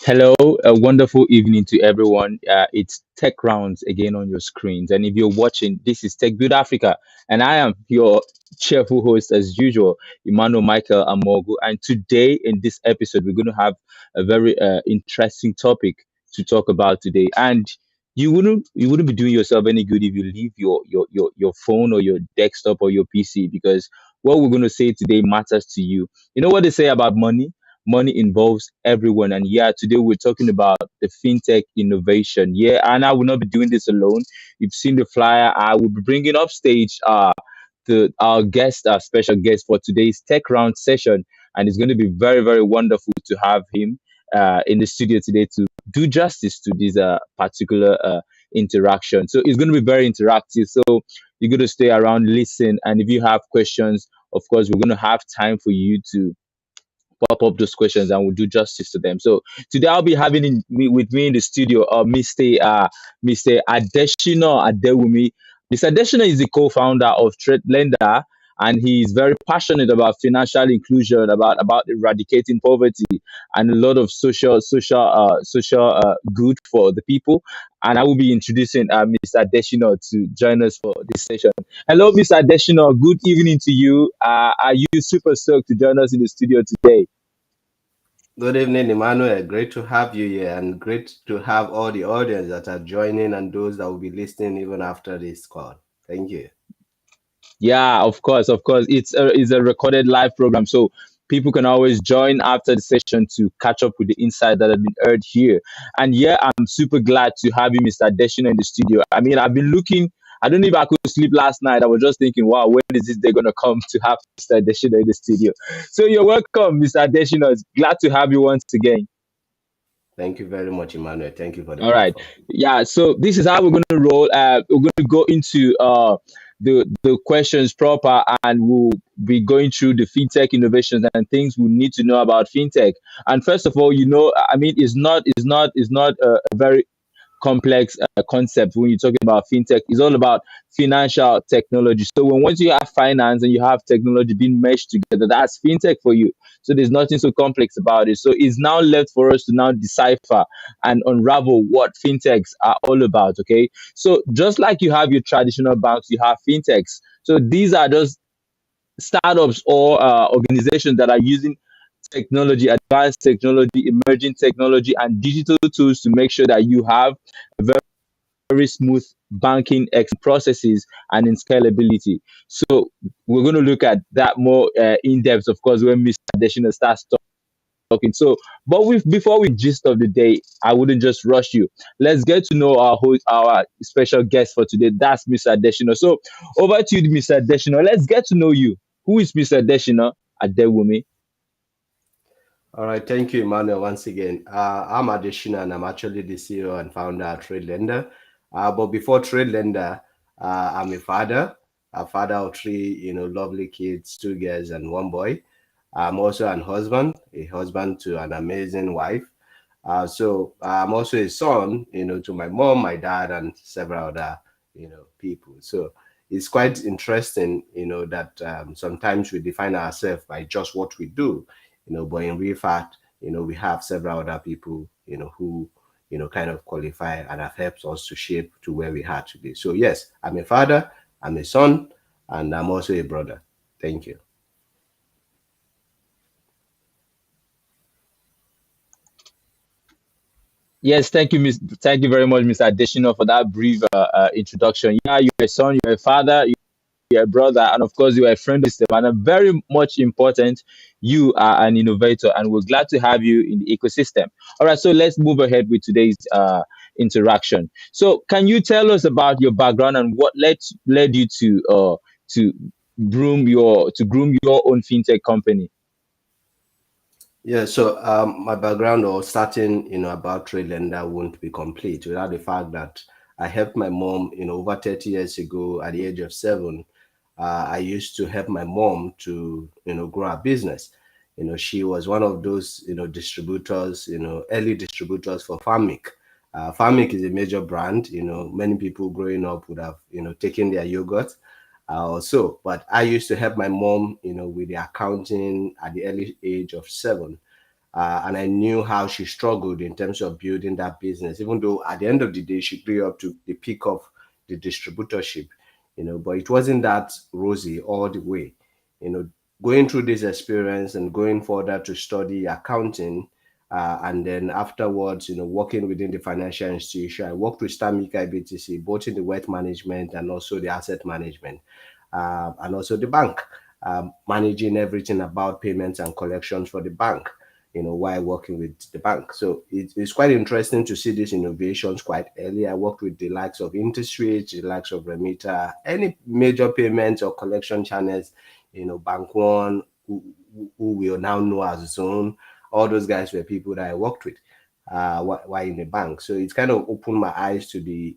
Hello, a wonderful evening to everyone. It's Tech Rounds again on your screens. And if you're watching, this is Techbuild Africa. And I am your cheerful host, as usual, Emmanuel Michael Amogu. And today, in this episode, we're going to have a very interesting topic to talk about today. And you wouldn't be doing yourself any good if you leave your phone or your desktop or your PC, because what we're going to say today matters to you. You know what they say about money? Money involves everyone. And yeah, today we're talking about the fintech innovation. Yeah, and I will not be doing this alone. You've seen the flyer. I will be bringing up stage our guest, our special guest for today's tech round session, and it's going to be very, very wonderful to have him in the studio today to do justice to this particular interaction. So it's going to be very interactive. So you're going to stay around, listen, and if you have questions, of course, we're going to have time for you to pop up those questions and we'll do justice to them. So today I'll be having with me in the studio Mr. Adeshina Adewunmi. Mr. Adeshina is the co-founder of Tradelenda, and he's very passionate about financial inclusion, about eradicating poverty and a lot of social good for the people. And I will be introducing Mr. Adeshina to join us for this session. Hello, Mr. Adeshina. Good evening to you. Are you super stoked to join us in the studio today? Good evening, Emmanuel. Great to have you here and great to have all the audience that are joining and those that will be listening even after this call. Thank you. Yeah, of course, of course. It's a recorded live program, so people can always join after the session to catch up with the insight that have been heard here. And yeah, I'm super glad to have you, Mr. Adeshina, in the studio. I mean, I've been looking. I don't know if I could sleep last night. I was just thinking, wow, when is this day gonna come to have Mr. Adeshina in the studio? So you're welcome, Mr. Adeshina. It's glad to have you once again. Thank you very much, Emmanuel. Thank you for the All right. platform. Yeah. So this is how we're going to roll. We're going to go into the questions proper, and we'll be going through the fintech innovations and things we need to know about fintech. And first of all, I mean, it's not a very complex concept when you're talking about fintech. It's all about financial technology. So when once you have finance and you have technology being meshed together, that's fintech for you. So there's nothing so complex about it. So it's now left for us to now decipher and unravel what fintechs are all about. Okay. So just like you have your traditional banks, you have fintechs. So these are just startups or organizations that are using technology, advanced technology, emerging technology, and digital tools to make sure that you have a very smooth banking processes and in scalability. So we're going to look at that more in depth, of course, when Mr. Adeshina starts talking. So, but before we gist of the day, I wouldn't just rush you. Let's get to know our host, our special guest for today. That's Mr. Adeshina. So, over to you, Mr. Adeshina. Let's get to know you. Who is Mr. Adeshina Adewumi? All right. Thank you, Emmanuel, once again. I'm Adeshina and I'm actually the CEO and founder at Tradelenda. But before Tradelenda, I'm a father of three, lovely kids, two girls and one boy. I'm also an husband, a husband to an amazing wife. So I'm also a son, to my mom, my dad, and several other, people. So it's quite interesting, that sometimes we define ourselves by just what we do, but in real fact, we have several other people, who, kind of qualify and have helped us to shape to where we are today. So yes, I'm a father, I'm a son, and I'm also a brother. Thank you. Yes, thank you, Miss. Thank you very much, Mr. Adeshina, for that brief introduction. Yeah, you're a son, you're a father, you're a brother, and of course, you're a friend of the system. And very much important, you are an innovator, and we're glad to have you in the ecosystem. All right, so let's move ahead with today's interaction. So, can you tell us about your background and what led you to groom your own fintech company? Yeah, so my background or starting, about Tradelenda won't be complete without the fact that I helped my mom, over 30 years ago at the age of 7. I used to help my mom to, grow a business. She was one of those, distributors, early distributors for Farmic. Farmic is a major brand. Many people growing up would have, taken their yogurt also. But I used to help my mom, with the accounting at the early age of 7. And I knew how she struggled in terms of building that business, even though at the end of the day, she grew up to the peak of the distributorship, but it wasn't that rosy all the way. Going through this experience and going further to study accounting, and then afterwards, working within the financial institution. I worked with Stanbic IBTC, both in the wealth management and also the asset management, and also the bank, managing everything about payments and collections for the bank, while working with the bank. So it's quite interesting to see these innovations quite early. I worked with the likes of InterSwitch, the likes of Remita, any major payments or collection channels, Bank One, who we now know as Zone. All those guys were people that I worked with while in the bank. So it's kind of opened my eyes to the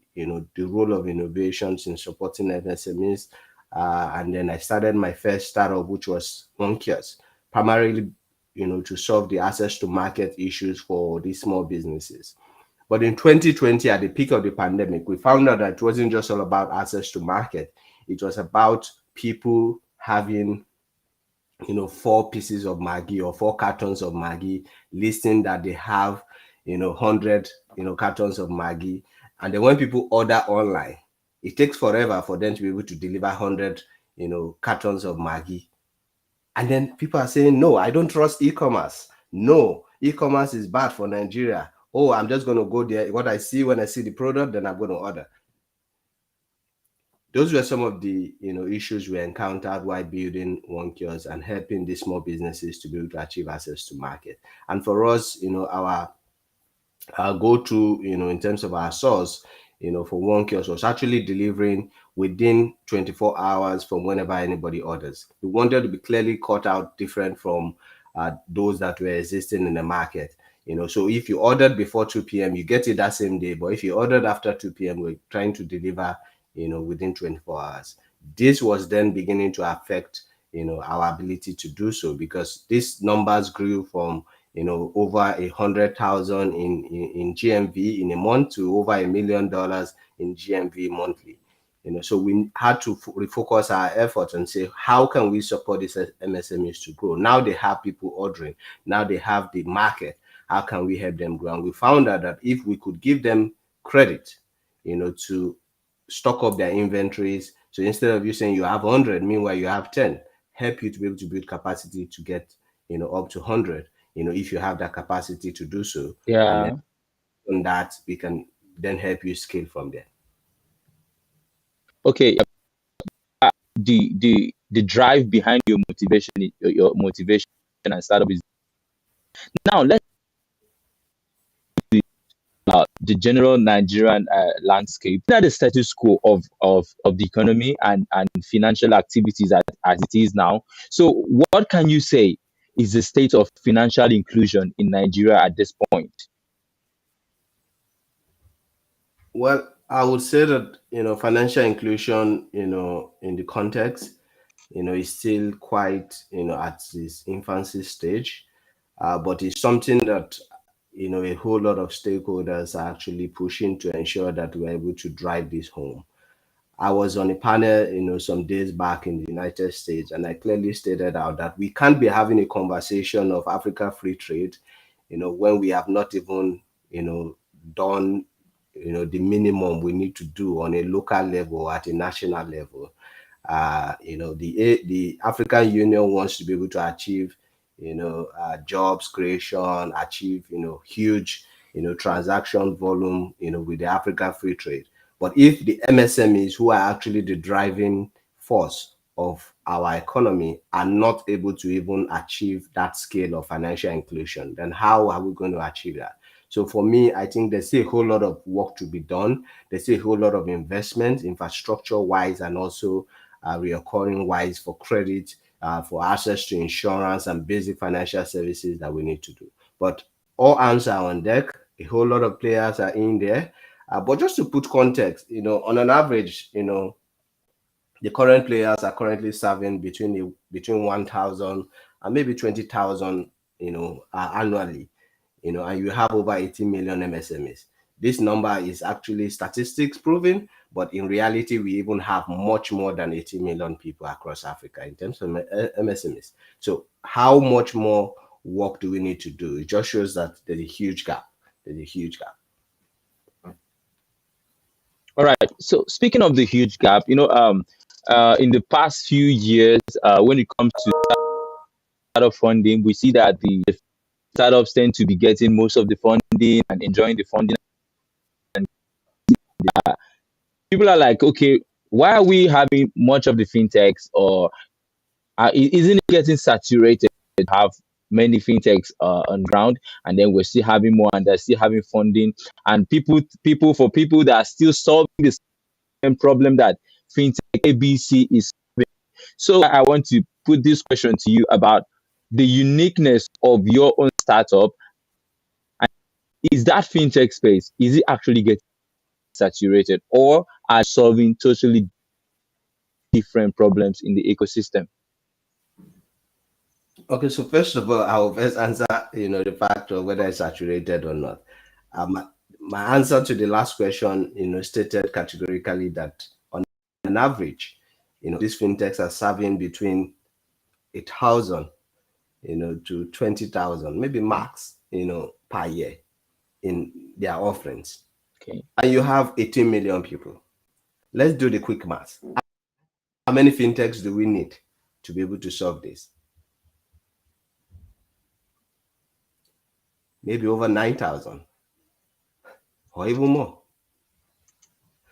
role of innovations in supporting MSMEs. And then I started my first startup, which was Monkios, primarily to solve the access to market issues for these small businesses. But in 2020, at the peak of the pandemic, we found out that it wasn't just all about access to market. It was about people having, 4 pieces of Maggi or 4 cartons of Maggi, listing that they have, 100, cartons of Maggi. And then when people order online, it takes forever for them to be able to deliver 100, cartons of Maggi. And then people are saying, no, I don't trust e-commerce. No, e-commerce is bad for Nigeria. Oh, I'm just going to go there. What I see when I see the product, then I'm going to order. Those were some of the issues we encountered while building One Kiosk and helping these small businesses to be able to achieve access to market. And for us, our go-to, in terms of our source, for One Kiosk was actually delivering within 24 hours from whenever anybody orders. We wanted to be clearly cut out different from those that were existing in the market. So if you ordered before 2 p.m., you get it that same day. But if you ordered after 2 p.m., we're trying to deliver, within 24 hours. This was then beginning to affect, our ability to do so because these numbers grew from over 100,000 in GMV in a month to over $1 million in GMV monthly. So we had to refocus our efforts and say, how can we support these MSMEs to grow? Now they have people ordering. Now they have the market. How can we help them grow? And we found out that if we could give them credit, to stock up their inventories. So instead of you saying you have 100, meanwhile you have 10, help you to be able to build capacity to get, up to 100, if you have that capacity to do so. And then Yeah. on that, we can then help you scale from there. Okay. The drive behind your motivation and startup is now let's the general Nigerian landscape. That the status quo of the economy and financial activities as it is now. So, what can you say is the state of financial inclusion in Nigeria at this point? Well, I would say that, financial inclusion, in the context, is still quite, at this infancy stage. But it's something that, a whole lot of stakeholders are actually pushing to ensure that we're able to drive this home. I was on a panel, some days back in the United States, and I clearly stated out that we can't be having a conversation of Africa free trade, when we have not even, done, the minimum we need to do on a local level, at a national level. The African Union wants to be able to achieve, jobs creation, achieve, huge, transaction volume, with the African free trade. But if the MSMEs, who are actually the driving force of our economy, are not able to even achieve that scale of financial inclusion, then how are we going to achieve that? So for me, I think there's still a whole lot of work to be done. There's still a whole lot of investment, infrastructure wise, and also reoccurring wise, for credit, for access to insurance and basic financial services that we need to do. But all hands are on deck. A whole lot of players are in there. But just to put context, on an average, the current players are currently serving between 1,000 and maybe 20,000, annually, and you have over 18 million MSMEs. This number is actually statistics proven, but in reality, we even have much more than 18 million people across Africa in terms of MSMEs. So how much more work do we need to do? It just shows that there's a huge gap. There's a huge gap. All right. So speaking of the huge gap, in the past few years, when it comes to startup funding, we see that the startups tend to be getting most of the funding and enjoying the funding. And people are like, okay, why are we having much of the fintechs, or isn't it getting saturated? To have many fintechs on ground, and then we're still having more, and they're still having funding, and people that are still solving the same problem that fintech ABC is. So I want to put this question to you about the uniqueness of your own startup. And is that fintech space, is it actually getting saturated, or are solving totally different problems in the ecosystem? Okay, so first of all, I will first answer, the fact of whether it's saturated or not. My answer to the last question, stated categorically that on an average, these fintechs are serving between 8,000, to 20,000, maybe max, per year in their offerings. Okay. And you have 18 million people. Let's do the quick math. How many fintechs do we need to be able to solve this? Maybe over 9,000 or even more.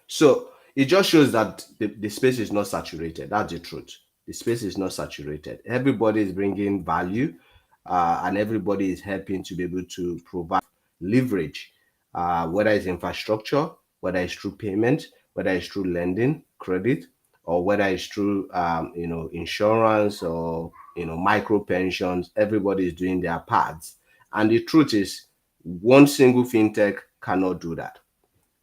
So it just shows that the space is not saturated. That's the truth. The space is not saturated. Everybody is bringing value, and everybody is helping to be able to provide leverage, whether it's infrastructure, whether it's through payment, whether it's through lending, credit, or whether it's through, insurance, or micro pensions. Everybody is doing their parts, and the truth is, one single fintech cannot do that.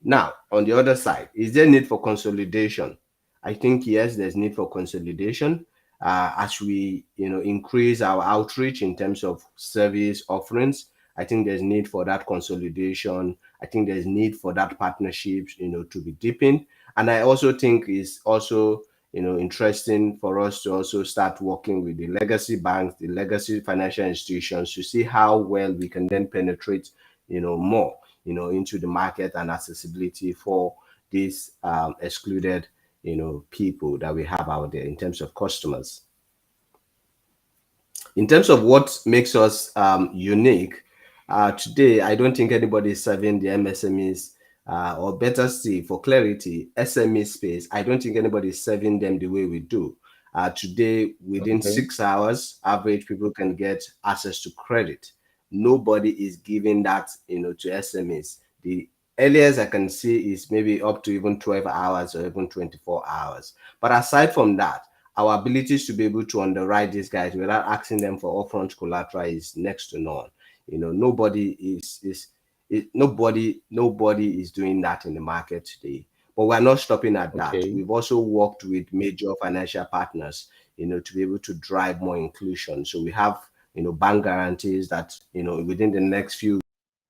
Now, on the other side, is there need for consolidation? I think yes, there's need for consolidation, as we increase our outreach in terms of service offerings. I think there's need for that consolidation. I think there's need for that partnerships, to be deepened. And I also think it's also interesting for us to also start working with the legacy banks, the legacy financial institutions, to see how well we can then penetrate more into the market and accessibility for these excluded people that we have out there in terms of customers. In terms of what makes us unique, today I don't think anybody is serving the MSMEs, or better still, for clarity, SME space. I don't think anybody is serving them the way we do. Today, within Okay. 6 hours, average people can get access to credit. Nobody is giving that, to SMEs. The earliest I can see is maybe up to even 12 hours or even 24 hours. But aside from that, our abilities to be able to underwrite these guys without asking them for upfront collateral is next to none. Nobody nobody is doing that in the market today. But we're not stopping at that. Okay. We've also worked with major financial partners, to be able to drive more inclusion. So we have, bank guarantees that, within the next few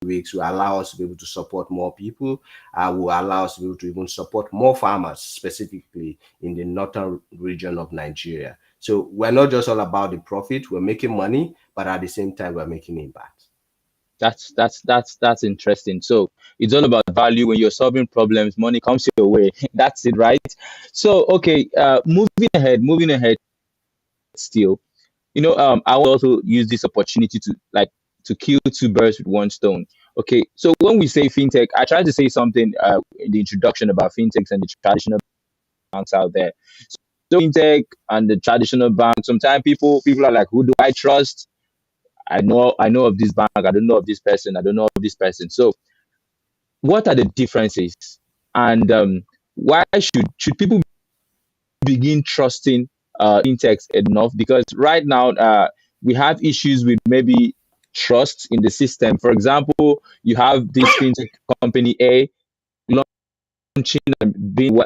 weeks will allow us to be able to support more people, will allow us to be able to even support more farmers, specifically in the northern region of Nigeria. So we're not just all about the profit, we're making money, but at the same time, we're making impact. That's interesting. So it's all about value. When you're solving problems, money comes your way. That's it, right? So okay, moving ahead still. I will also use this opportunity to kill two birds with one stone. Okay, so when we say fintech, I tried to say something in the introduction about fintechs and the traditional banks out there. So fintech and the traditional bank. Sometimes people are like, who do I trust? I know of this bank. I don't know of this person. I don't know of this person. So what are the differences? And why should people begin trusting fintechs enough? Because right now we have issues with maybe trust in the system. For example, you have this fintech company A launching and being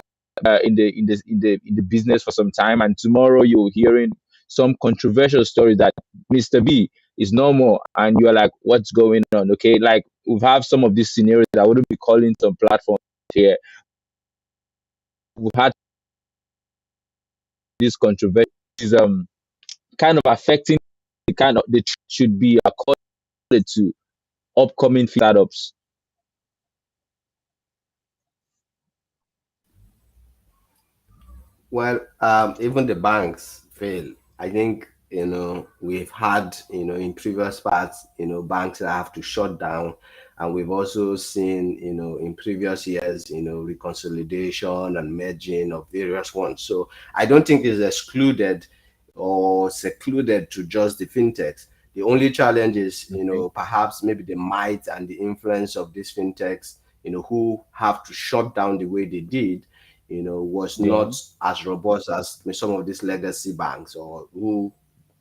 in the business for some time, and tomorrow you're hearing some controversial story that Mr. B is no more, and you're like, what's going on? Okay, like we've had some of these scenarios. I wouldn't be calling some platforms here. We've had this controversy is kind of affecting the kind of the should be accorded to upcoming startups. Well, even the banks fail. I think, we've had, in previous parts, banks that have to shut down, and we've also seen, in previous years, reconsolidation and merging of various ones. So I don't think it's excluded or secluded to just the fintechs. The only challenge is, Okay. perhaps maybe the might and the influence of these fintechs, who have to shut down the way they did, was Yeah. not as robust as some of these legacy banks, or who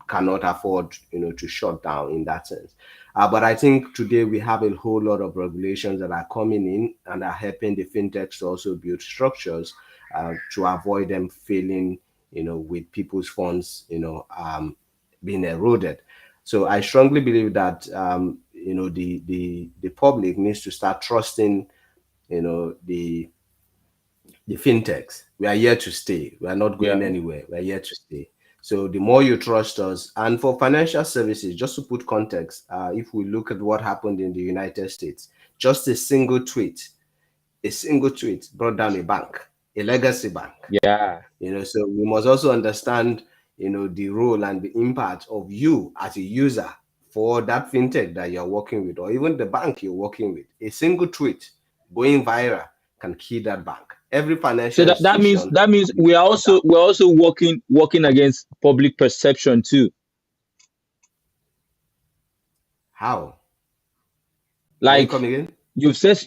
cannot afford, to shut down in that sense. But I think today we have a whole lot of regulations that are coming in and are helping the fintechs to also build structures to avoid them failing, with people's funds, being eroded. So I strongly believe that, the public needs to start trusting, the fintechs. We are here to stay. We are not going Yeah. anywhere. We are here to stay. So the more you trust us, and for financial services, just to put context, if we look at what happened in the United States, just a single tweet brought down a bank, a legacy bank. Yeah. So we must also understand, the role and the impact of you as a user for that fintech that you're working with, or even the bank you're working with. A single tweet going viral can kill that bank. Every So financial that means institution that means will be we are shut down. also working against public perception too. How? Can you Like come again? you've said,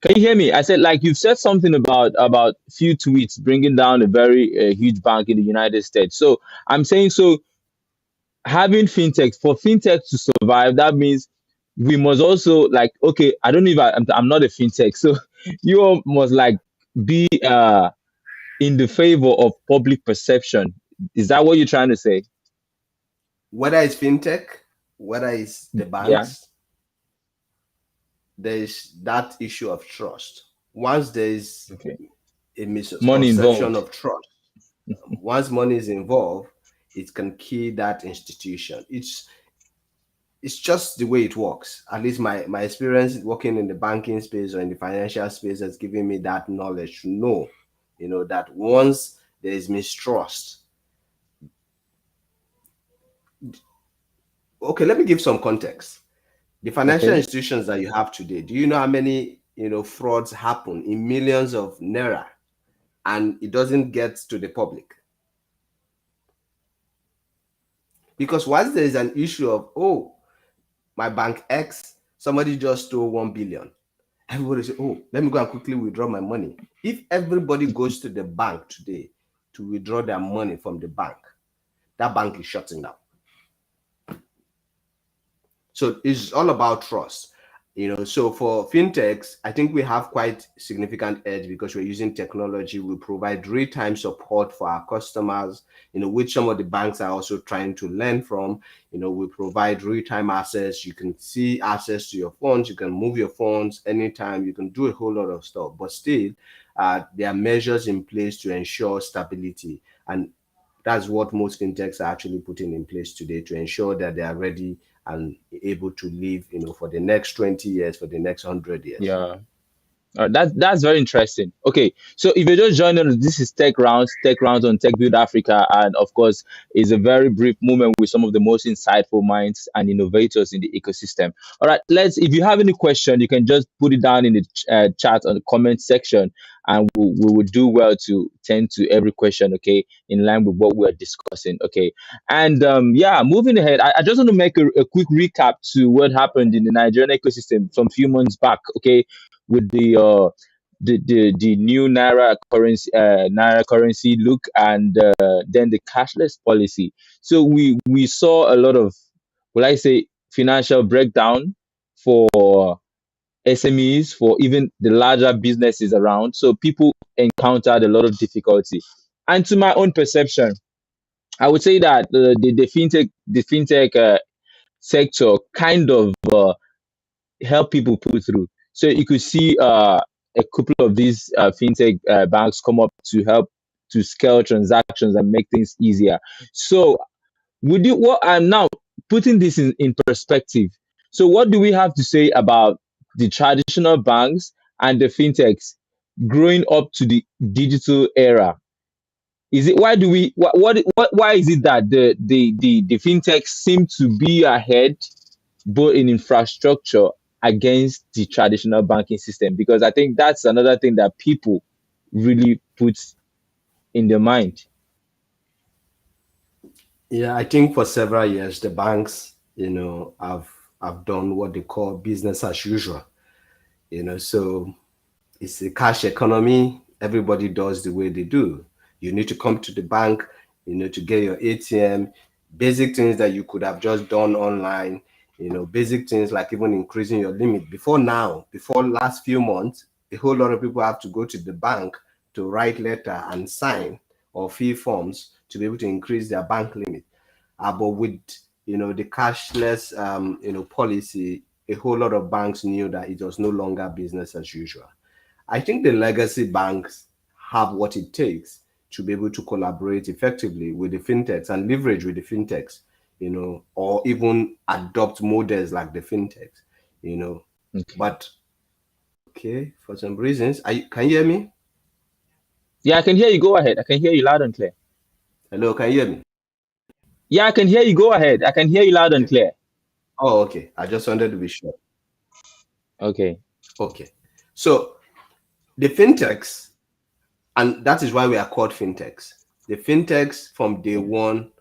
can you hear me? I said like you've said something about few tweets bringing down a very huge bank in the United States. So I'm saying so having fintech for fintech to survive, that means we must also like okay, I don't even I'm not a fintech, so you all must like be in the favor of public perception. Is that what you're trying to say? Whether it's fintech, whether it's the Yeah. banks, there is that issue of trust. Once there is Okay. a Money misconception involved. of trust, once money is involved, it can kill that institution. It's just the way it works. At least my experience working in the banking space or in the financial space has given me that knowledge to know, that once there is mistrust. Okay, let me give some context. The financial Okay. institutions that you have today, do you know how many, frauds happen in millions of naira, and it doesn't get to the public? Because once there is an issue of, oh, my bank X, somebody just stole 1 billion. Everybody say, oh, let me go and quickly withdraw my money. If everybody goes to the bank today to withdraw their money from the bank, that bank is shutting down. So it's all about trust. So for fintechs, I think we have quite significant edge because we're using technology. We provide real-time support for our customers, which some of the banks are also trying to learn from. We provide real-time access. You can see access to your funds. You can move your funds anytime. You can do a whole lot of stuff. But still, there are measures in place to ensure stability. And that's what most fintechs are actually putting in place today to ensure that they are ready and able to live, for the next 20 years, for the next 100 years. Yeah. That's very interesting. Okay, so if you're just joining us, this is Tech Rounds on Tech Build Africa, and of course, it's a very brief moment with some of the most insightful minds and innovators in the ecosystem. All right, if you have any question, you can just put it down in the chat on the comment section, and we will do well to tend to every question. Okay, in line with what we are discussing. Okay, and yeah, moving ahead, I just want to make a quick recap to what happened in the Nigerian ecosystem some few months back. Okay, with the new naira currency look, and then the cashless policy. So we saw a lot of, will I say, financial breakdown for SMEs, for even the larger businesses around. So people encountered a lot of difficulty. And to my own perception, I would say that the fintech sector kind of help people pull through. So you could see a couple of these fintech banks come up to help to scale transactions and make things easier. So would you, what I'm now putting this in perspective. So what do we have to say about the traditional banks and the fintechs growing up to the digital era? Is it, why do we what why is it that the fintechs seem to be ahead both in infrastructure against the traditional banking system? Because I think that's another thing that people really put in their mind. Yeah, I think for several years the banks, have done what they call business as usual. So it's a cash economy. Everybody does the way they do. You need to come to the bank, to get your ATM, basic things that you could have just done online, basic things like even increasing your limit. Before last few months, a whole lot of people have to go to the bank to write letter and sign or fill forms to be able to increase their bank limit. But with the cashless policy, a whole lot of banks knew that it was no longer business as usual. I think the legacy banks have what it takes to be able to collaborate effectively with the fintechs and leverage with the fintechs, or even adopt models like the fintechs, you know. Okay. But okay, for some reasons, can you hear me? Yeah, I can hear you. Go ahead. I can hear you loud and clear. Hello, can you hear me? Yeah, I can hear you. Go ahead. I can hear you loud and Okay. clear. Oh, okay. I just wanted to be sure. Okay. Okay. So the fintechs, and that is why we are called fintechs. The fintechs from day one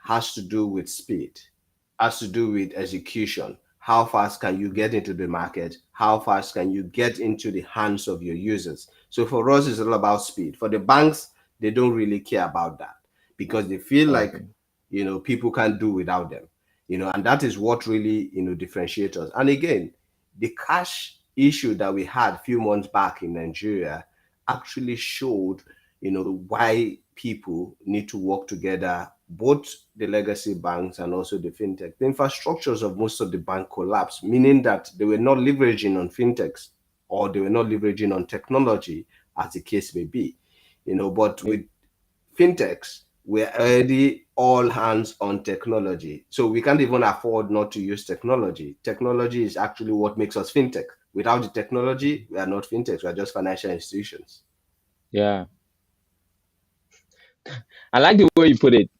has to do with speed, has to do with execution. How fast can you get into the market? How fast can you get into the hands of your users? So for us, it's all about speed. For the banks, they don't really care about that because they feel like, Okay. people can't do without them, and that is what really, differentiates us. And again, the cash issue that we had a few months back in Nigeria actually showed, why people need to work together, both the legacy banks and also the fintech. The infrastructures of most of the bank collapsed, meaning that they were not leveraging on fintechs or they were not leveraging on technology, as the case may be. But with fintechs, we're already all hands on technology. So we can't even afford not to use technology. Technology is actually what makes us fintech. Without the technology, we are not fintechs, we are just financial institutions. Yeah. I like the way you put it.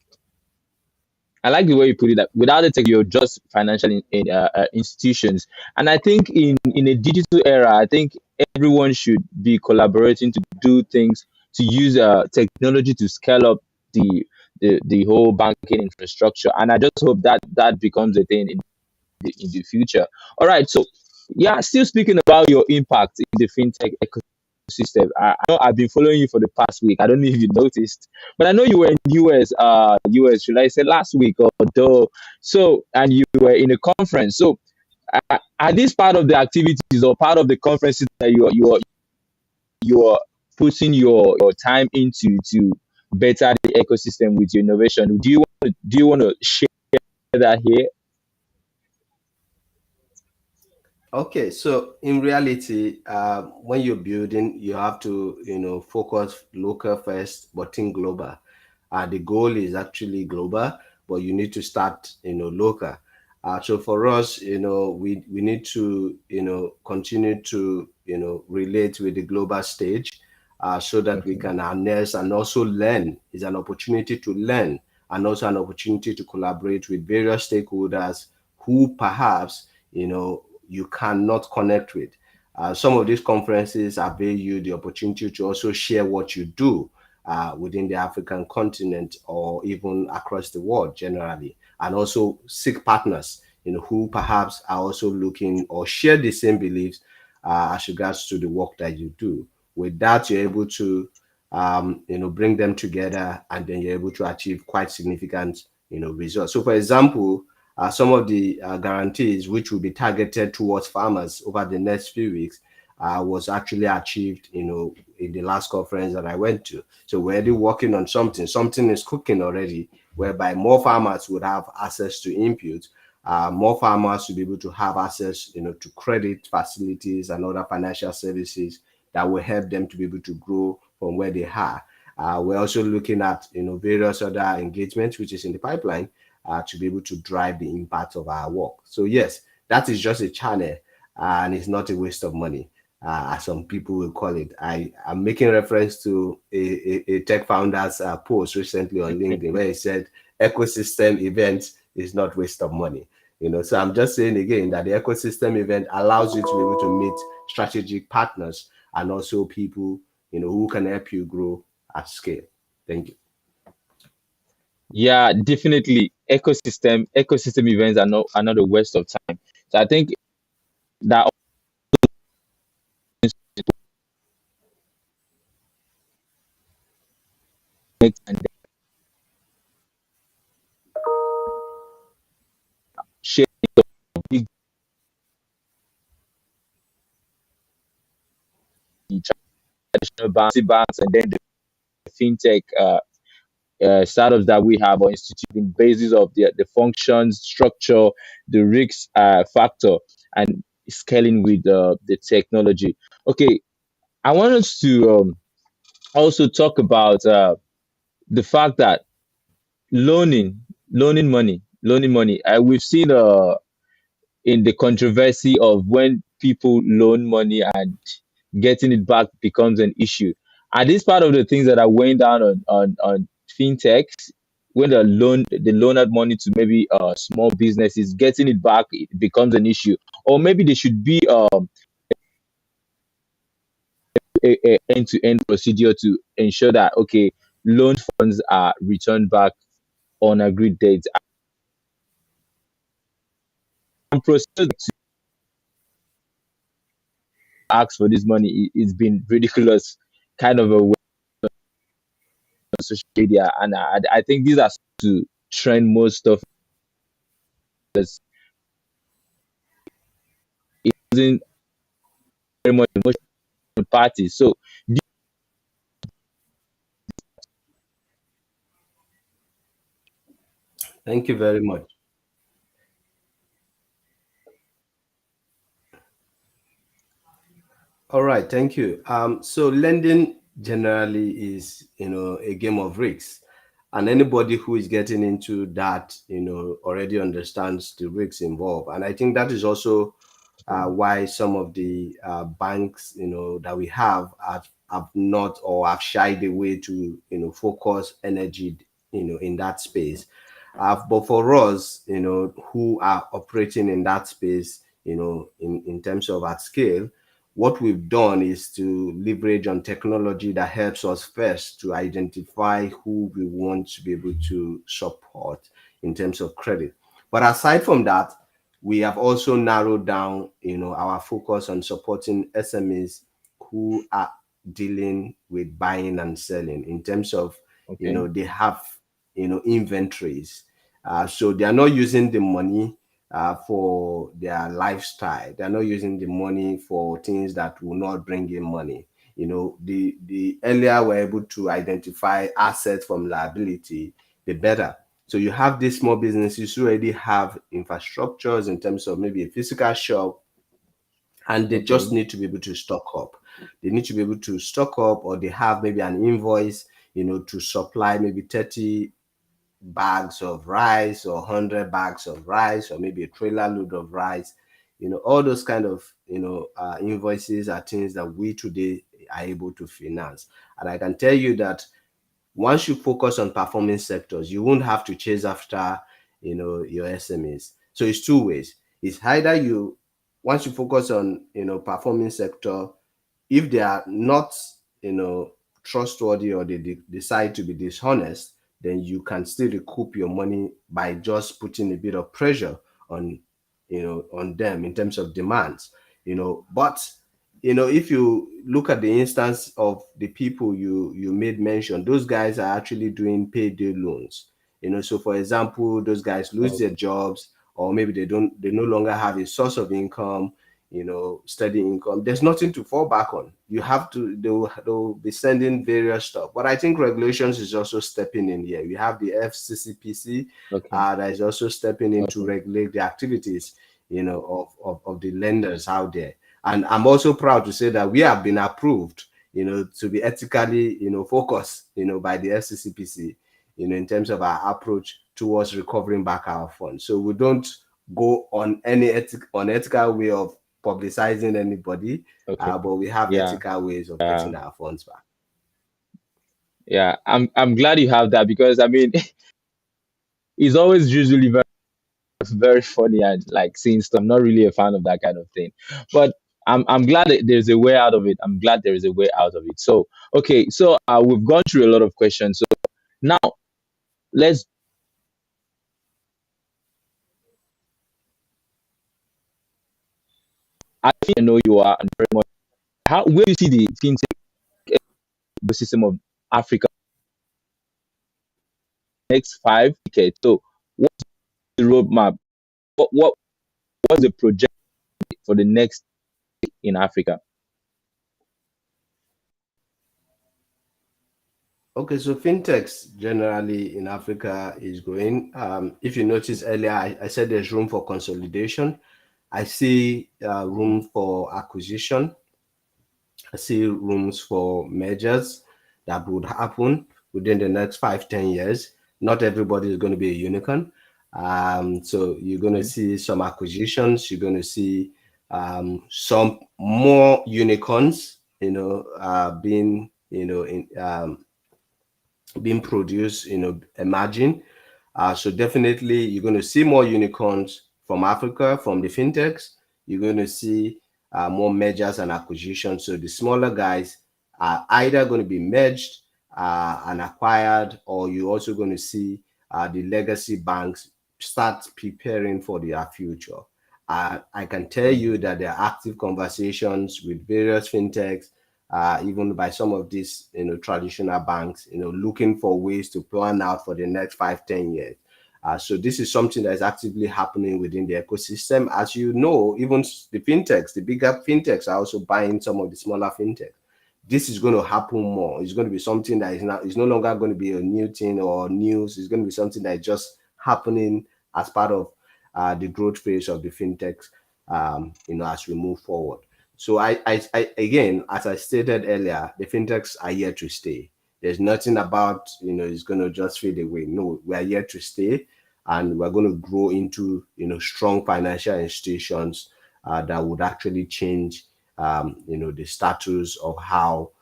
I like the way you put it, that without the tech, you're just financial institutions. And I think in a digital era, I think everyone should be collaborating to do things, to use technology to scale up the whole banking infrastructure. And I just hope that that becomes a thing in the future. All right. So, yeah, still speaking about your impact in the fintech ecosystem. I know I've been following you for the past week. I don't know if you noticed, but I know you were in US, should I say last week or though? So, and you were in a conference. So, Are these part of the activities or part of the conferences that you're putting your time into to better the ecosystem with your innovation? Do you want to share that here? Okay, so in reality, when you're building, you have to, focus local first, but think global. The goal is actually global, but you need to start, local. So for us, we need to, continue to, relate with the global stage, so that we Okay. can harness and also learn. It's an opportunity to learn and also an opportunity to collaborate with various stakeholders who perhaps, you cannot connect with. Some of these conferences avail you the opportunity to also share what you do within the African continent or even across the world generally, and also seek partners, who perhaps are also looking or share the same beliefs as regards to the work that you do. With that, you're able to, bring them together, and then you're able to achieve quite significant, results. So, for example, some of the guarantees which will be targeted towards farmers over the next few weeks was actually achieved, in the last conference that I went to. So we're already working on something. Something is cooking already, whereby more farmers would have access to input. More farmers will be able to have access, to credit facilities and other financial services that will help them to be able to grow from where they are. We're also looking at, various other engagements which is in the pipeline to be able to drive the impact of our work. So yes, that is just a channel, and it's not a waste of money, as some people will call it. I'm making reference to a tech founder's post recently on LinkedIn where he said ecosystem events is not waste of money. So I'm just saying again that the ecosystem event allows you to be able to meet strategic partners and also people, who can help you grow at scale. Thank you. Yeah, definitely. Ecosystem events are not a waste of time. So I think that makes and share big traditional banks and then the fintech startups that we have or instituting basis of the functions, structure, the risk factor, and scaling with the technology. Okay, I want us to also talk about the fact that loaning, loaning money. We've seen in the controversy of when people loan money and getting it back becomes an issue. Are these part of the things that are weighing down on fintechs when they loan out money to maybe small businesses, getting it back it becomes an issue, or maybe there should be a end-to-end procedure to ensure that okay, loan funds are returned back on agreed dates. And procedure to ask for this money it's been ridiculous, kind of a way on social media, and I think these are to trend most of us. It wasn't very much emotional parties. So Thank you very much. All right, thank you. So lending generally is, a game of risks, and anybody who is getting into that, already understands the risks involved. And I think that is also why some of the banks, that we have not or have shied away to, focus energy, in that space. But for us, who are operating in that space, in terms of at scale, what we've done is to leverage on technology that helps us first to identify who we want to be able to support in terms of credit. But aside from that, we have also narrowed down, our focus on supporting SMEs who are dealing with buying and selling in terms of, okay, they have, inventories. So they are not using the money for their lifestyle. They're not using the money for things that will not bring in money. The earlier we're able to identify assets from liability, the better. So you have these small businesses who already have infrastructures in terms of maybe a physical shop, and they just Okay. need to be able to stock up. They need to be able to stock up, or they have maybe an invoice, to supply maybe 30 bags of rice or 100 bags of rice, or maybe a trailer load of rice. All those kind of invoices are things that we today are able to finance. And I can tell you that once you focus on performing sectors, you won't have to chase after your SMEs. So it's two ways. It's either you once you focus on performing sector, if they are not you know trustworthy, or they decide to be dishonest, then you can still recoup your money by just putting a bit of pressure on on them in terms of demands. But if you look at the instance of the people you made mention, those guys are actually doing payday loans. So for example, those guys lose their Okay. jobs, or maybe they no longer have a source of income, steady income. There's nothing to fall back on. You have to they'll be sending various stuff. But I think regulations is also stepping in here. We have the FCCPC Okay. that is also stepping in to Okay. regulate the activities of the lenders out there. And I'm also proud to say that we have been approved, to be ethically, focused, by the FCCPC, in terms of our approach towards recovering back our funds. So we don't go on any unethical way of publicizing anybody, Okay. but we have Yeah. ethical ways of Yeah. getting our funds back. Yeah. I'm glad you have that because I mean it's always usually very funny and like seeing stuff. I'm not really a fan of that kind of thing. But I'm glad that there's a way out of it. I'm glad there is a way out of it. So okay, so we've gone through a lot of questions. So now let's I think I know you are and very much how where do you see the fintech ecosystem of Africa next 5 decades? So what's the roadmap? What what's the project for the next in Africa? Okay, so fintechs generally in Africa is growing. If you notice earlier, I said there's room for consolidation. I see room for acquisition. I see rooms for mergers that would happen within the next 5, 10 years. Not everybody is going to be a unicorn. So you're going to Okay. see some acquisitions. You're going to see some more unicorns, being, being produced, emerging. So definitely, you're going to see more unicorns from Africa, from the fintechs. You're going to see more mergers and acquisitions. So the smaller guys are either going to be merged and acquired, or you're also going to see the legacy banks start preparing for their future. I can tell you that there are active conversations with various fintechs, even by some of these traditional banks, looking for ways to plan out for the next 5, 10 years. So this is something that is actively happening within the ecosystem. As you know, even the fintechs, the bigger fintechs are also buying some of the smaller fintechs. This is going to happen more. It's going to be something that is no longer going to be a new thing or news. It's going to be something that is just happening as part of the growth phase of the fintechs, as we move forward. So I again, as I stated earlier, the fintechs are here to stay. There's nothing about it's going to just fade away. No, we are here to stay, and we're going to grow into strong financial institutions that would actually change the status of how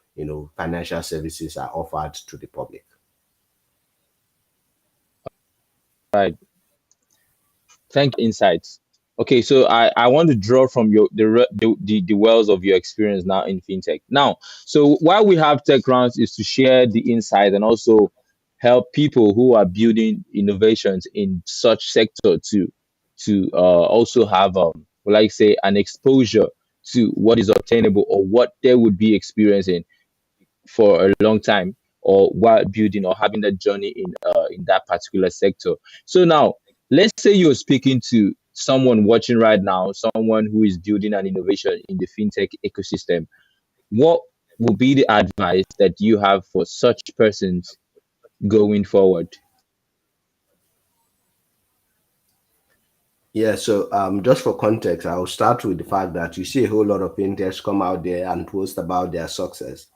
financial services are offered to the public. Right. Thank you, insights. Okay, so I want to draw from your the wells of your experience now in fintech. Now, so why we have tech rounds is to share the insight and also help people who are building innovations in such sector to also have like say an exposure to what is obtainable or what they would be experiencing for a long time or while building or having that journey in that particular sector. So now let's say you're speaking to someone watching right now, someone who is building an innovation in the fintech ecosystem, what will be the advice that you have for such persons going forward? Yeah, so just for context, I'll start with the fact that you see a whole lot of fintechs come out there and post about their success.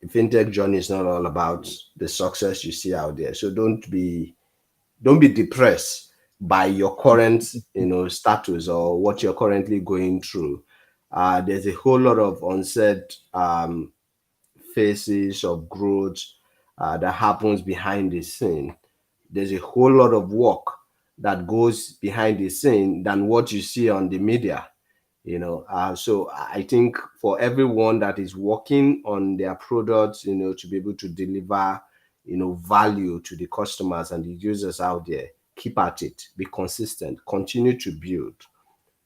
The fintech journey is not all about the success you see out there. So don't be depressed by your current status or what you're currently going through. There's a whole lot of unsaid phases of growth that happens behind the scene. There's a whole lot of work that goes behind the scene than what you see on the media. So I think for everyone that is working on their products, to be able to deliver value to the customers and the users out there, keep at it, be consistent, continue to build.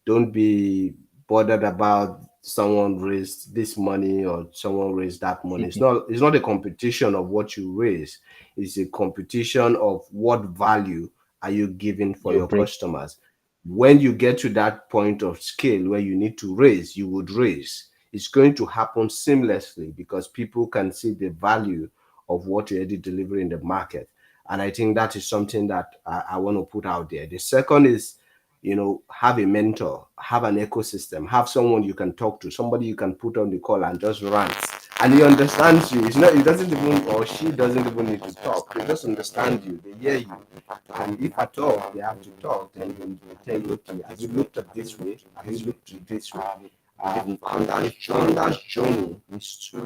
Don't be bothered about someone raised this money or someone raised that money. It's not a competition of what you raise. It's a competition of what value are you giving for Your your break. customers. When you get to that point of scale where you need to raise, you would raise. It's going to happen seamlessly because people can see the value of what you're already delivering in the market. And I think that is something that I want to put out there. The second is, have a mentor, have an ecosystem, have someone you can talk to, somebody you can put on the call and just rant. And he understands you. It's not, he doesn't even, or she doesn't even need to talk. They just understand you, they hear you. And if at all they have to talk, then they tell you, okay, have you looked at this way? Have you looked at this way? And that journey is too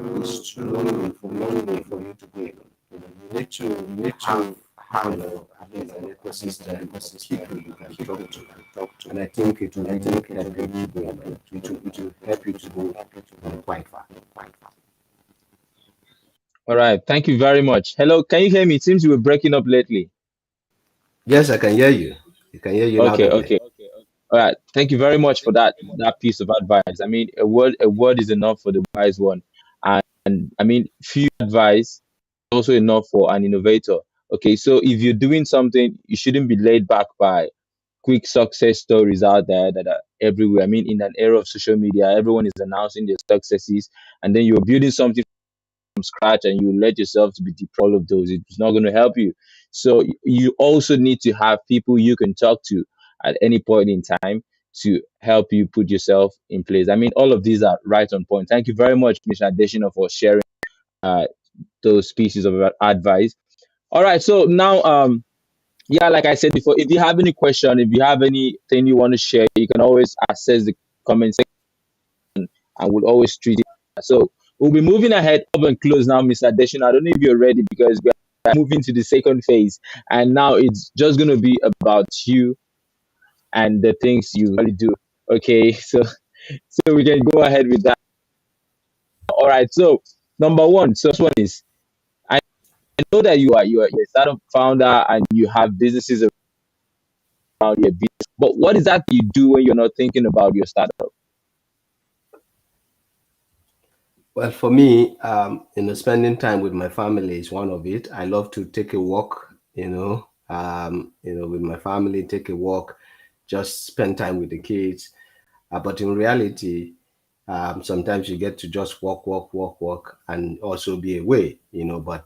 lonely for you to go. You need to have at least an ecosystem of people you can talk to. And I think it will help you to go. It will help you to go quite far. All right. Thank you very much. Hello, can you hear me? It seems you were breaking up lately. Yes, I can hear you. I can hear you loud Okay, and clear. okay. All right. Thank you very much for that piece of advice. I mean, a word is enough for the wise one. And I mean, few advice also enough for an innovator. Okay, so if you're doing something, you shouldn't be laid back by quick success stories out there that are everywhere. I mean, in an era of social media, everyone is announcing their successes, and then you're building something from scratch and you let yourself to be deep all of those. It's not going to help you. So you also need to have people you can talk to at any point in time to help you put yourself in place. I mean, all of these are right on point. Thank you very much, Mr. Adeshina, for sharing uh, those pieces of advice. All right, so now, yeah, like I said before, if you have any question, if you have anything you want to share, you can always access the comment section and we'll always treat it. So we'll be moving ahead up and close now, Mr. Adeshina. I don't know if you're ready because we're moving to the second phase, and now it's just going to be about you and the things you really do. Okay, so we can go ahead with that. All right. So number one, so this one is I know that you're a startup founder and you have businesses around your business, but what is that you do when you're not thinking about your startup? Well, for me, spending time with my family is one of it. I love to take a walk, with my family, take a walk, just spend time with the kids. But in reality, sometimes you get to just walk, walk, walk, walk, and also be away, But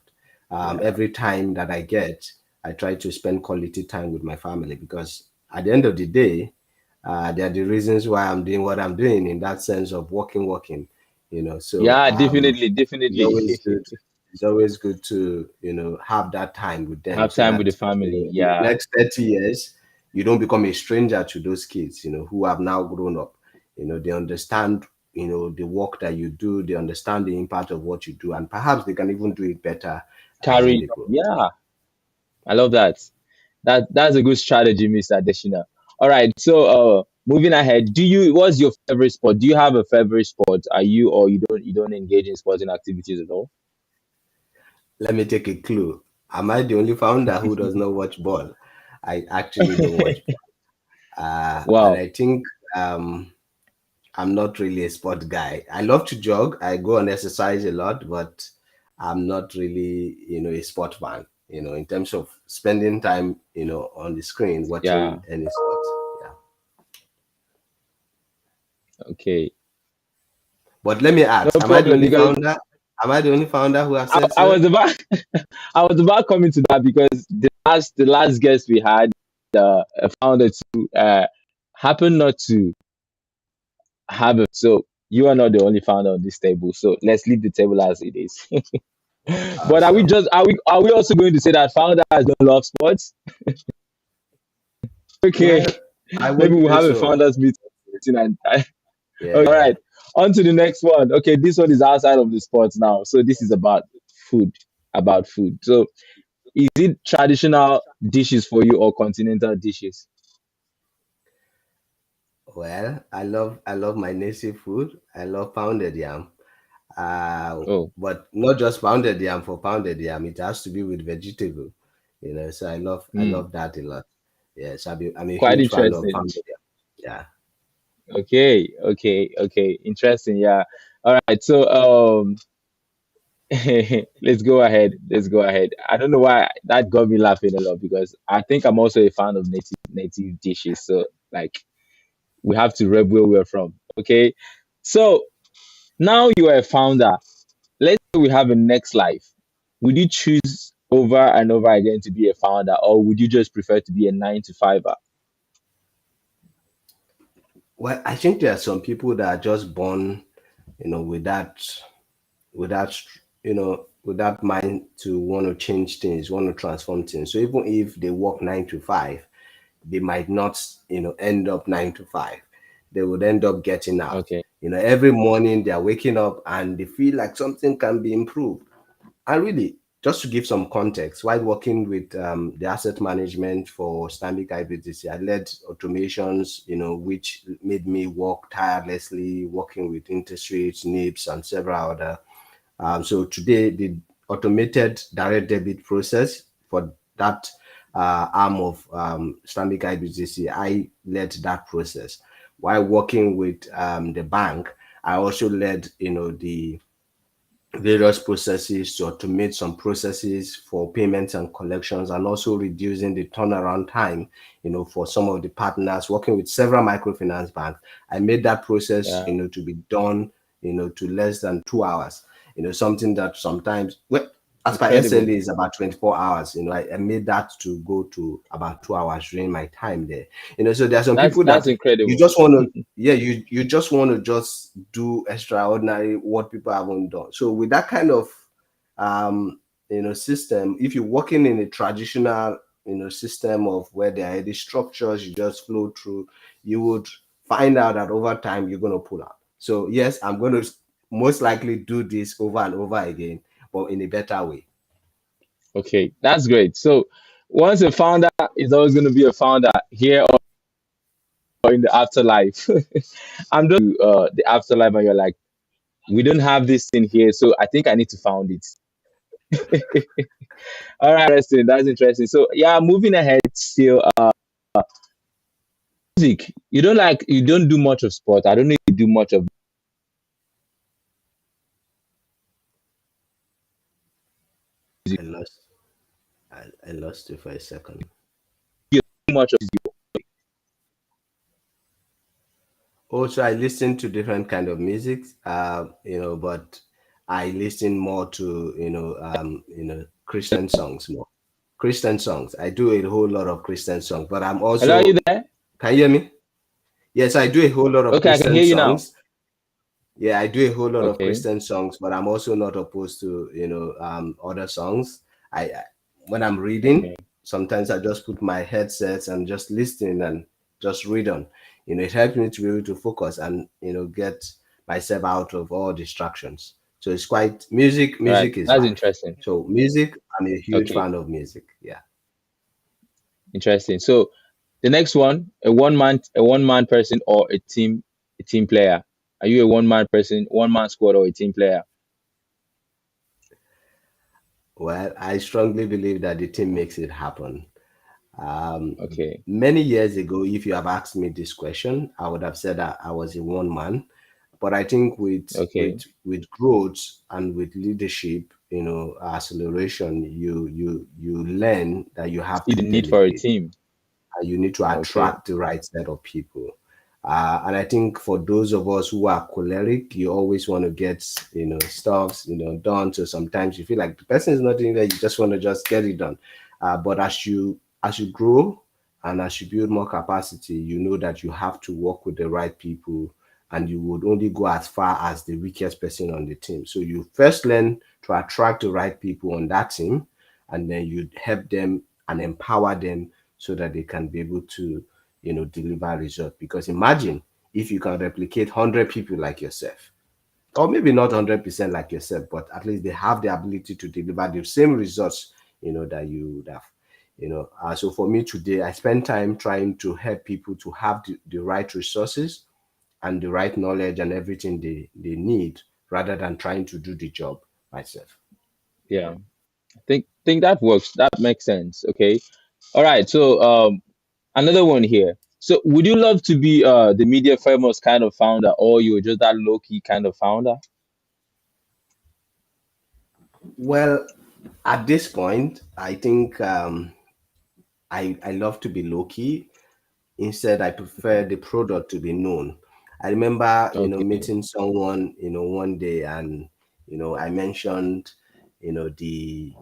Yeah, every time that I get, I try to spend quality time with my family because at the end of the day, they are the reasons why I'm doing what I'm doing in that sense of walking. So yeah, definitely, it's definitely. always good. It's always good to have that time with them Have so time with the that family. in the Yeah, next 30 years you don't become a stranger to those kids who have now grown up. They understand the work that you do, they understand the impact of what you do, and perhaps they can even do it better when carry. they grow. Yeah, I love that. That's a good strategy, Mr. Adeshina. All right, so moving ahead, what's your favorite sport? Do you have a favorite sport? Are you or you don't engage in sporting activities at all? Let me take a clue. Am I the only founder who does not watch ball? I actually don't watch ball. And Wow. I think I'm not really a sport guy. I love to jog. I go and exercise a lot, but I'm not really, a sport fan, in terms of spending time, on the screen Yeah. watching any sport. Yeah. Okay. But let me No ask, am I the problem only because founder? Am I the only founder who has said I so? was about I was about coming to that because the last guest we had, a founder to happened not to have it. So you are not the only founder on this table. So let's leave the table as it is. But are we Awesome. just are we also going to say that founders don't love sports? Okay, Well, I maybe won't we'll say have a so. founders meeting and all Yeah. right. On to the next one. Okay, this one is outside of the sports now. So this is about food. About food. So is it traditional dishes for you or continental dishes? Well, I love my native food. I love pounded yam. Oh, But not just pounded yam for pounded yam. It has to be with vegetable. So I hmm, love that a lot. Yes, I'm a quite huge fan of interesting. pounded yam. Yeah. Okay, okay, okay. Interesting. Yeah. All right. So let's go ahead. Let's go ahead. I don't know why that got me laughing a lot because I think I'm also a fan of native dishes. So like we have to rep where we're from. Okay. So now you are a founder. Let's say we have a next life. Would you choose over and over again to be a founder, or would you just prefer to be a 9 to 5er? Well, I think there are some people that are just born, with that with that mind to want to change things, want to transform things. So even if they work 9 to 5, they might not, end up 9 to 5. They would end up getting out. Okay. Every morning they're waking up and they feel like something can be improved. And really, just to give some context, while working with the asset management for Stanbic IBTC, I led automations, which made me work tirelessly, working with interest rates, NIPS, and several other. So today, the automated direct debit process for that arm of Stanbic IBTC, I led that process. While working with the bank, I also led, the various processes to automate some processes for payments and collections, and also reducing the turnaround time, for some of the partners working with several microfinance banks. I made that process, Yeah, to be done, to less than 2 hours. Something that sometimes, well, as per incredible. SLA is about 24 hours. I made that to go to about 2 hours during my time there. So there are some people That's that you incredible. just want to, yeah, you just want to just do extraordinary what people haven't done. So with that kind of system, if you're working in a traditional system of where there are the structures you just flow through, you would find out that over time you're going to pull out. So yes, I'm going to most likely do this over and over again, but in a better way. Okay, that's great. So once a founder is always going to be a founder here or in the afterlife. I'm just the afterlife, and you're like, we don't have this thing here, so I think I need to found it. All right, interesting. That's interesting. So yeah, moving ahead still. Music. You don't do much of sport. I don't know if you do much of music. I lost I lost you for a second. You do much of music. Also, I listen to different kind of music, but I listen more to Christian songs more. Christian songs. I do a whole lot of Christian songs, but I'm Hello, are you also. there? Can you hear me? Yes, I do a whole lot of Okay, I can Christian hear you now. songs. Yeah, I do a whole lot of Okay, Christian songs, but I'm also not opposed to other songs. I when I'm reading, okay. sometimes I just put my headsets and just listen and just read on. It helps me to be able to focus and get myself out of all distractions. So it's quite music. All right, Music is that's life. interesting. So music, I'm a huge Okay, fan of music. Yeah. interesting. So the next one, a one man person or a team player. Are you a one man person, one man squad, or a team player? Well, I strongly believe that the team makes it happen. Okay, Many years ago, if you have asked me this question, I would have said that I was a one man. But I think with okay. growth and with leadership, acceleration, you learn that you have See to the need for a delegate team. and you need to Okay, attract the right set of people. And I think for those of us who are choleric, you always want to get, stuff, done. So sometimes you feel like the person is not doing that, you just want to just get it done. But as you grow and as you build more capacity, you know that you have to work with the right people, and you would only go as far as the weakest person on the team. So you first learn to attract the right people on that team, and then you help them and empower them so that they can be able to, deliver results. Because imagine if you can replicate 100 people like yourself, or maybe not 100% like yourself, but at least they have the ability to deliver the same results, that you would have. So for me today, I spend time trying to help people to have the right resources and the right knowledge and everything they need, rather than trying to do the job myself. Yeah. Think that works. That makes sense. Okay. All right. So another one here. So would you love to be the media famous kind of founder, or you're just that low key kind of founder? Well, at this point, I think I love to be low key. Instead, I prefer the product to be known. I remember, Okay. meeting someone, one day, and I mentioned, the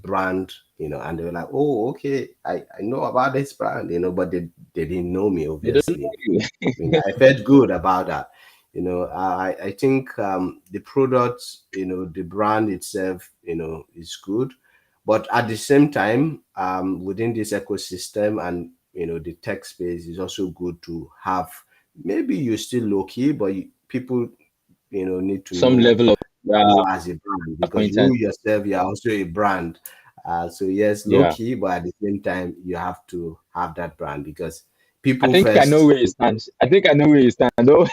brand, and they were like, "Oh, okay, I know about this brand," but they didn't know me, They don't know obviously. you. I felt good about that. I think the product, the brand itself, is good, but at the same time, within this ecosystem and the tech space, is also good to have. Maybe you're still low key, but people need to Some know level of you as a brand, because you acquaintance. yourself, you are also a brand. So yes, low Yeah. key, but at the same time, you have to have that brand, because I people think I know first. where you stand. I think I know where you stand. Oh,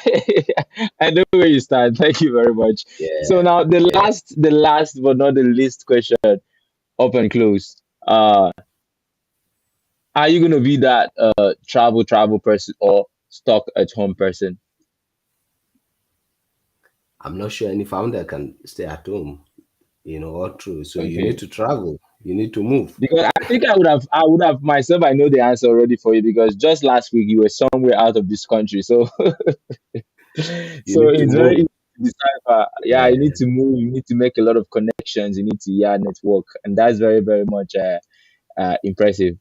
I know where you stand. Thank you very much. So Yeah, now yeah. the last but not the least question, up and close. Are you gonna be that travel person or stuck at home person? I'm not sure any founder can stay at home, all through. So you need Okay. to travel, you need to move. Because I think I would have myself. I know the answer already for you because just last week you were somewhere out of this country. So You so need to it's very move. easy to decipher. Yeah, you need Yeah. to move. You need to make a lot of connections. You need to, yeah, network, and that's very very much impressive.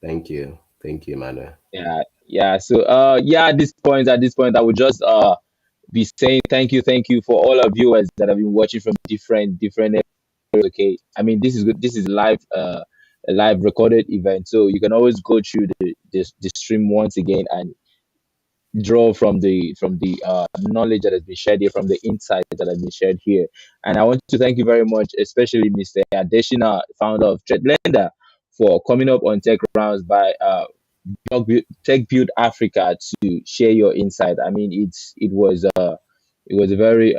Thank you, Manuel. Yeah, yeah. So yeah, at this point, I would just be saying thank you for all of viewers that have been watching from different areas. Okay, I mean this is good. This is live, a live recorded event, so you can always go through the stream once again and draw from the knowledge that has been shared here, from the insights that have been shared here. And I want to thank you very much, especially Mr. Adeshina, founder of Tradelenda, for coming up on Tech Rounds by Techbuild Africa to share your insight. I mean, it was a very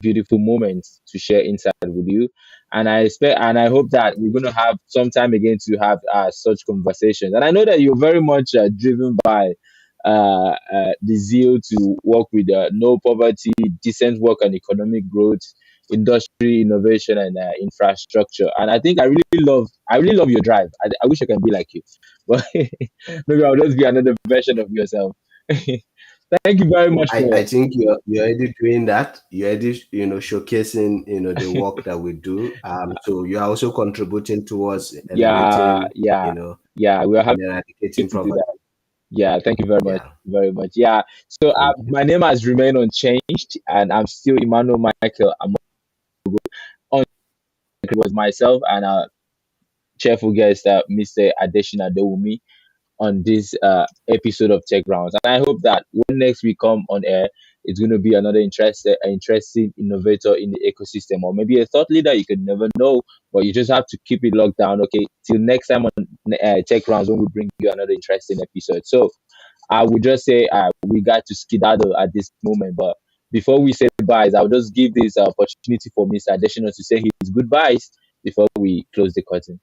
beautiful moment to share insight with you, and I expect and I hope that we're going to have some time again to have such conversations. And I know that you're very much driven by the zeal to work with no poverty, decent work and economic growth, industry innovation and infrastructure. And I really love your drive. I wish I can be like you, but maybe I'll just be another version of yourself. Thank you very much I, for, I think you're already doing that. You're already, showcasing, the work that we do. So you are also contributing towards yeah, eliminating, yeah, yeah. We are happy and eradicating to do poverty. that. Yeah, thank you very much, Yeah. very much. Yeah. So Thank you. my name has remained unchanged, and I'm still Emmanuel Michael. I'm on. It was myself and our cheerful guest, Mr. Adeshina Adewunmi, on this episode of Tech Rounds. And I hope that when next we come on air, it's going to be another interesting innovator in the ecosystem, or maybe a thought leader. You could never know, but you just have to keep it locked down. Okay, till next time on Tech Rounds when we bring you another interesting episode. So I would just say we got to skedaddle at this moment, but before we say goodbyes, I'll just give this opportunity for Mr. Additional to say his goodbyes before we close the curtain.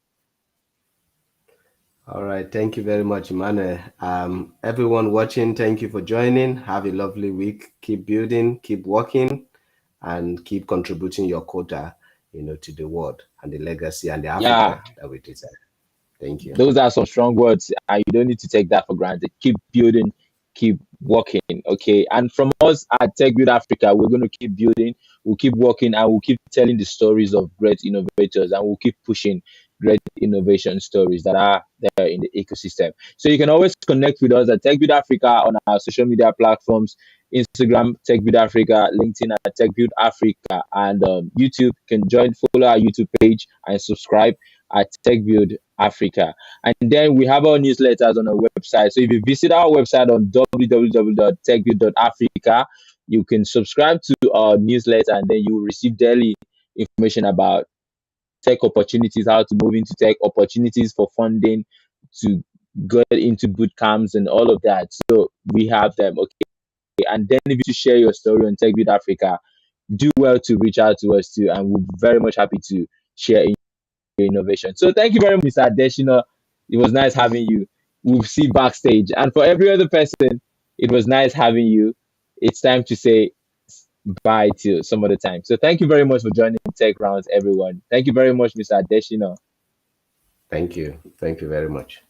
All right. Thank you very much, Emmanuel. Everyone watching, thank you for joining. Have a lovely week. Keep building, keep working, and keep contributing your quota, to the world and the legacy and the Yeah, Africa that we deserve. Thank you. Those are some strong words, and you don't need to take that for granted. Keep building, keep working. Okay. And from us at Tech Build Africa, we're going to keep building, we'll keep working, and we'll keep telling the stories of great innovators, and we'll keep pushing great innovation stories that are there in the ecosystem. So you can always connect with us at Tech Build Africa on our social media platforms: Instagram, Tech Build Africa; LinkedIn at Tech Build Africa; and YouTube. You can follow our YouTube page and subscribe at Tech Build Africa. And then we have our newsletters on our website. So if you visit our website on www.techbuild.africa, you can subscribe to our newsletter, and then you will receive daily information about tech opportunities, how to move into tech opportunities for funding, to get into boot camps and all of that. So we have them. Okay. And then if you share your story on Tech Build Africa, do well to reach out to us too. And we'll be very much happy to share innovation. So thank you very much, Mr. Adeshina. It was nice having you. We'll see backstage. And for every other person, it was nice having you. It's time to say bye till some other time. So thank you very much for joining Tech Rounds, everyone. Thank you very much, Mr. Adeshina. Thank you. Thank you very much.